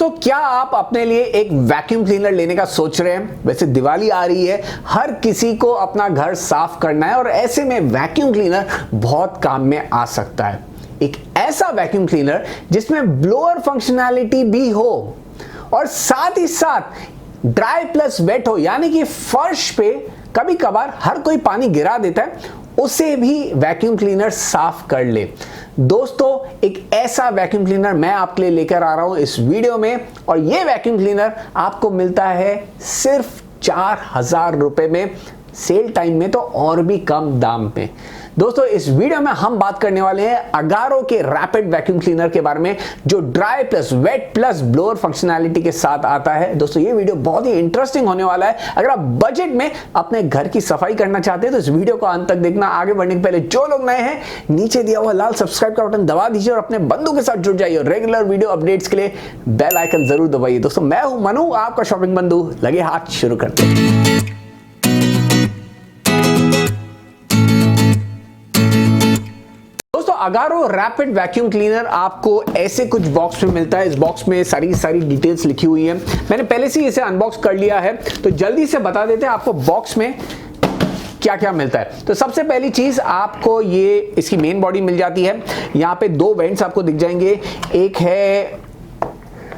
दोस्तों, क्या आप अपने लिए एक वैक्यूम क्लीनर लेने का सोच रहे हैं? वैसे दिवाली आ रही है, हर किसी को अपना घर साफ करना है और ऐसे में वैक्यूम क्लीनर बहुत काम में आ सकता है। एक ऐसा वैक्यूम क्लीनर जिसमें ब्लोअर फंक्शनैलिटी भी हो और साथ ही साथ ड्राई प्लस वेट हो, यानी कि फर्श पे कभी कभार हर कोई पानी गिरा देता है, उसे भी वैक्यूम क्लीनर साफ कर ले। दोस्तों, एक ऐसा वैक्यूम क्लीनर मैं आपके लिए लेकर आ रहा हूं इस वीडियो में, और यह वैक्यूम क्लीनर आपको मिलता है सिर्फ 4000 रुपए में, सेल टाइम में तो और भी कम दाम पे। दोस्तों, इस वीडियो में हम बात करने वाले हैं अगारो के रैपिड वैक्यूम क्लीनर के बारे में, जो dry plus weight plus blower functionality के साथ आता है। दोस्तों, ये वीडियो बहुत ही इंटरेस्टिंग होने वाला है। अगर आप बजट में अपने घर की सफाई करना चाहते हैं तो इस वीडियो को अंत तक देखना। आगे बढ़ने के पहले जो लोग नए हैं, नीचे दिया हुआ लाल सब्सक्राइब का बटन दबा दीजिए और अपने बंधु के साथ जुड़ जाइए। रेगुलर वीडियो अपडेट्स के लिए बेल आइकन जरूर दबाइए। दोस्तों, मैं हूं मनु, आपका शॉपिंग बंधु। लगे हाथ, शुरू करते हैं। अगारो रैपिड वैक्यूम क्लीनर आपको ऐसे कुछ बॉक्स में मिलता है। इस बॉक्स में सारी डिटेल्स लिखी हुई है। मैंने पहले से इसे अनबॉक्स कर लिया है, तो जल्दी से बता देते हैं आपको बॉक्स में क्या क्या मिलता है। तो सबसे पहली चीज, आपको ये इसकी मेन बॉडी मिल जाती है। यहाँ पे दो वेंट्स आपको दिख जाएंगे, एक है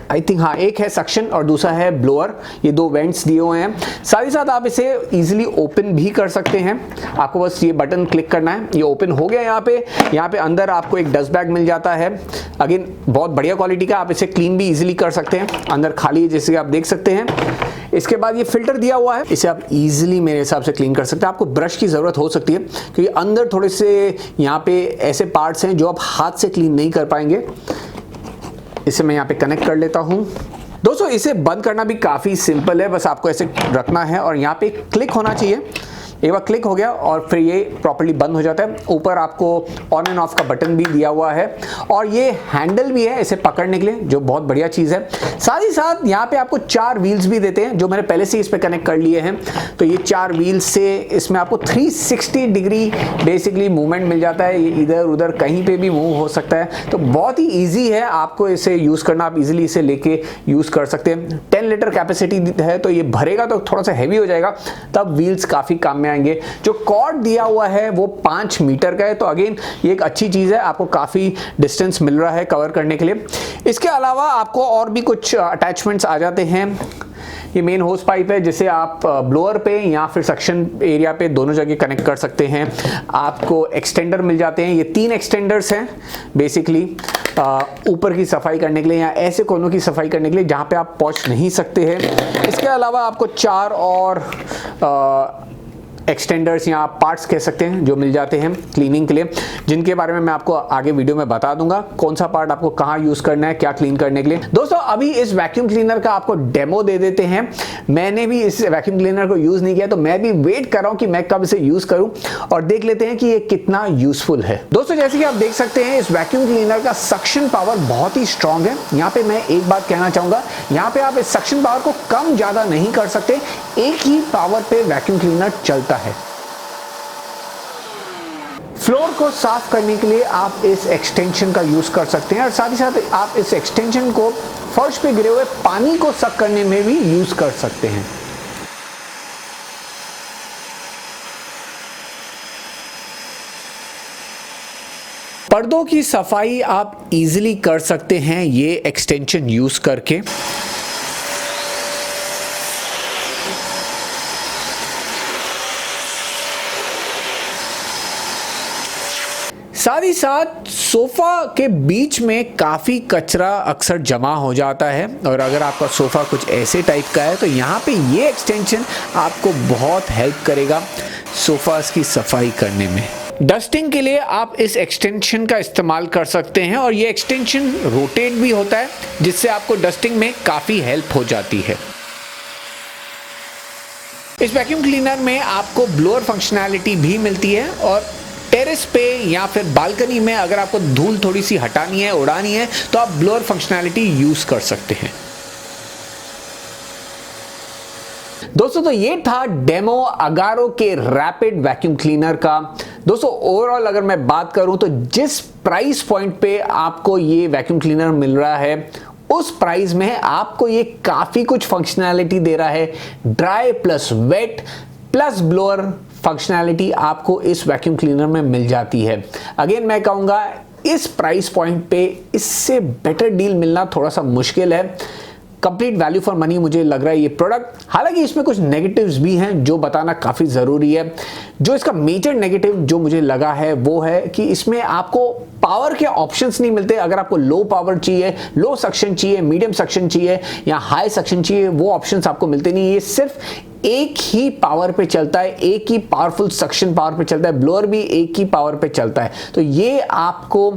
एक है सक्शन और दूसरा है ब्लोअर। ये दो वेंट्स दिए हुए हैं। साथ ही साथ आप इसे इजीली ओपन भी कर सकते हैं। आपको बस ये बटन क्लिक करना है, ये ओपन हो गया। यहाँ पे अंदर आपको एक डस्ट बैग मिल जाता है। अगेन बहुत बढ़िया क्वालिटी का, आप इसे क्लीन भी इजीली कर सकते हैं। अंदर खाली है, जैसे आप देख सकते हैं। इसके बाद ये फिल्टर दिया हुआ है, इसे आप इजीली मेरे हिसाब से क्लीन कर सकते हैं। आपको ब्रश की जरूरत हो सकती है क्योंकि अंदर थोड़े से यहाँ पे ऐसे पार्ट्स हैं जो आप हाथ से क्लीन नहीं कर पाएंगे। इसे मैं यहाँ पे कनेक्ट कर लेता हूँ। दोस्तों, इसे बंद करना भी काफ़ी सिंपल है, बस आपको ऐसे रखना है और यहाँ पे क्लिक होना चाहिए। एक बार क्लिक हो गया और फिर ये प्रॉपर्ली बंद हो जाता है। ऊपर आपको ऑन एंड ऑफ का बटन भी दिया हुआ है और ये हैंडल भी है इसे पकड़ने के लिए, जो बहुत बढ़िया चीज़ है। साथ ही साथ यहाँ पे आपको 4 व्हील्स भी देते हैं, जो मैंने पहले से इस पे कनेक्ट कर लिए हैं। तो ये 4 व्हील्स से इसमें आपको 360 डिग्री बेसिकली मूवमेंट मिल जाता है। ये इधर उधर कहीं पे भी मूव हो सकता है, तो बहुत ही ईजी है आपको इसे यूज़ करना। आप इजीली इसे लेके यूज़ कर सकते हैं। 10 लीटर कैपेसिटी है, तो ये भरेगा तो थोड़ा सा हैवी हो जाएगा, तब व्हील्स काफ़ी काम आएंगे। जो कॉर्ड दिया हुआ है वो 5 मीटर का है, तो अगेन ये एक अच्छी चीज है, आपको काफी डिस्टेंस मिल रहा है कवर करने के लिए। इसके अलावा आपको और भी कुछ अटैचमेंट्स आ जाते हैं। ये मेन होस पाइप है, जिसे आप ब्लोअर पे या फिर सक्शन एरिया पे दोनों जगह कनेक्ट कर सकते हैं। आपको एक्सटेंडर मिल जाते हैं, ये 3 एक्सटेंडर्स हैं बेसिकली, ऊपर की सफाई करने के लिए या ऐसे कोनों की सफाई करने के लिए जहाँ पे आप पहुँच नहीं सकते हैं। इसके अलावा आपको 4 और एक्सटेंडर्स या पार्ट्स कह सकते हैं जो मिल जाते हैं क्लीनिंग के लिए, जिनके बारे में मैं आपको आगे वीडियो में बता दूंगा कौन सा पार्ट आपको कहाँ यूज करना है, क्या क्लीन करने के लिए। दोस्तों, अभी इस वैक्यूम क्लीनर का आपको डेमो दे देते हैं। मैंने भी इस वैक्यूम क्लीनर को यूज नहीं किया, तो मैं भी वेट कर रहा हूं कि मैं कब इसे यूज करूं और देख लेते हैं कि ये कितना यूजफुल है। दोस्तों, जैसे कि आप देख सकते हैं, इस वैक्यूम क्लीनर का सक्शन पावर बहुत ही स्ट्रांग है। यहाँ पे मैं एक बात कहना चाहूंगा, यहाँ पे आप इस सक्शन पावर को कम ज्यादा नहीं कर सकते, एक ही पावर पे वैक्यूम क्लीनर चलता है। फ्लोर को साफ करने के लिए आप इस एक्सटेंशन का यूज कर सकते हैं और साथ ही साथ आप इस एक्सटेंशन को फर्श पे गिरे हुए पानी को सक करने में भी यूज कर सकते हैं। पर्दों की सफाई आप इजीली कर सकते हैं ये एक्सटेंशन यूज करके। साथ ही साथ सोफा के बीच में काफ़ी कचरा अक्सर जमा हो जाता है और अगर आपका सोफा कुछ ऐसे टाइप का है तो यहाँ पे ये एक्सटेंशन आपको बहुत हेल्प करेगा सोफास की सफाई करने में। डस्टिंग के लिए आप इस एक्सटेंशन का इस्तेमाल कर सकते हैं और ये एक्सटेंशन रोटेट भी होता है, जिससे आपको डस्टिंग में काफ़ी हेल्प हो जाती है। इस वैक्यूम क्लीनर में आपको ब्लोअर फंक्शनैलिटी भी मिलती है और टेरेस पे या फिर बालकनी में अगर आपको धूल थोड़ी सी हटानी है, उड़ानी है, तो आप ब्लोअर फंक्शनैलिटी यूज कर सकते हैं। दोस्तों, तो ये था डेमो अगारो के रैपिड वैक्यूम क्लीनर का। दोस्तों, ओवरऑल अगर मैं बात करूं तो जिस प्राइस पॉइंट पे आपको ये वैक्यूम क्लीनर मिल रहा है उस प्राइस में आपको ये काफी कुछ फंक्शनैलिटी दे रहा है। Dry plus weight plus blower functionality आपको इस वैक्यूम क्लीनर में मिल जाती है। अगेन मैं कहूंगा इस प्राइस पॉइंट पे इससे बेटर डील मिलना थोड़ा सा मुश्किल है। कंप्लीट वैल्यू फॉर मनी मुझे लग रहा है ये प्रोडक्ट। हालांकि इसमें कुछ नेगेटिव्स भी हैं जो बताना काफी जरूरी है। जो इसका मेजर नेगेटिव जो मुझे लगा है वो है कि इसमें आपको पावर के ऑप्शंस नहीं मिलते। अगर आपको लो पावर चाहिए, लो सक्शन चाहिए, मीडियम सक्शन चाहिए या हाई सक्शन चाहिए, वो ऑप्शंस आपको मिलते नहीं। ये सिर्फ एक ही पावर पे चलता है, एक ही पावरफुल सक्शन पावर पे चलता है, ब्लोअर भी एक ही पावर पे चलता है। तो ये आपको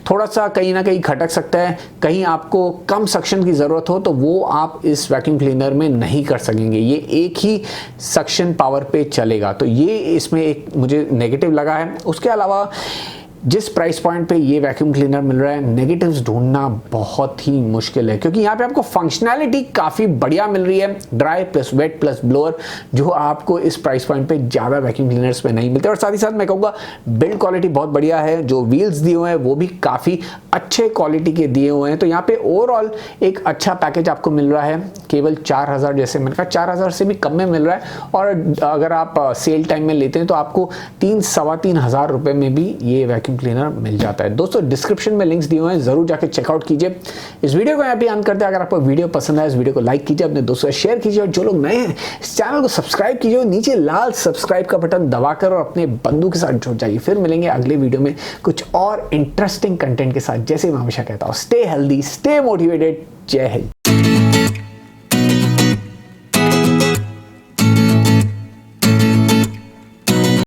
थोड़ा सा कहीं ना कहीं खटक सकता है। कहीं आपको कम सक्शन की जरूरत हो तो वो आप इस वैक्यूम क्लीनर में नहीं कर सकेंगे, ये एक ही सक्शन पावर पे चलेगा। तो ये इसमें एक मुझे नेगेटिव लगा है। उसके अलावा जिस प्राइस पॉइंट पे ये वैक्यूम क्लीनर मिल रहा है, नेगेटिव्स ढूंढना बहुत ही मुश्किल है, क्योंकि यहाँ पे आपको फंक्शनैलिटी काफ़ी बढ़िया मिल रही है। Dry plus weight plus blower जो आपको इस प्राइस पॉइंट पे ज़्यादा वैक्यूम क्लीनर्स में नहीं मिलते। और साथ ही साथ मैं कहूँगा बिल्ड क्वालिटी बहुत बढ़िया है। जो व्हील्स दिए हुए हैं वो भी काफ़ी अच्छे क्वालिटी के दिए हुए हैं। तो यहाँ पे ओवरऑल एक अच्छा पैकेज आपको मिल रहा है। केवल 4000, जैसे मैंने कहा 4000 से भी कम में मिल रहा है। और अगर आप सेल टाइम में लेते हैं तो आपको 3-3,500 रुपये में भी ये वैक्यूम क्लीनर मिल जाता है। दोस्तों डिस्क्रिप्शन में लिंक्स दिए हुए हैं, जरूर जाके चेकआउट कीजिए। इस वीडियो को यहाँ पे अंत करते हैं। अगर आपको वीडियो पसंद आए इस वीडियो को लाइक कीजिए, अपने दोस्तों से शेयर कीजिए, और जो लोग नए हैं इस चैनल को सब्सक्राइब कीजिए और नीचे लाल सब्सक्राइब का बटन दबाकर और अपने बंधु के साथ जुड़ जाइए। फिर मिलेंगे अगले वीडियो में कुछ और इंटरेस्टिंग कंटेंट के साथ। जैसे मैं हमेशा कहता हूँ, स्टे हेल्दी, स्टे मोटिवेटेड। जय हिंद।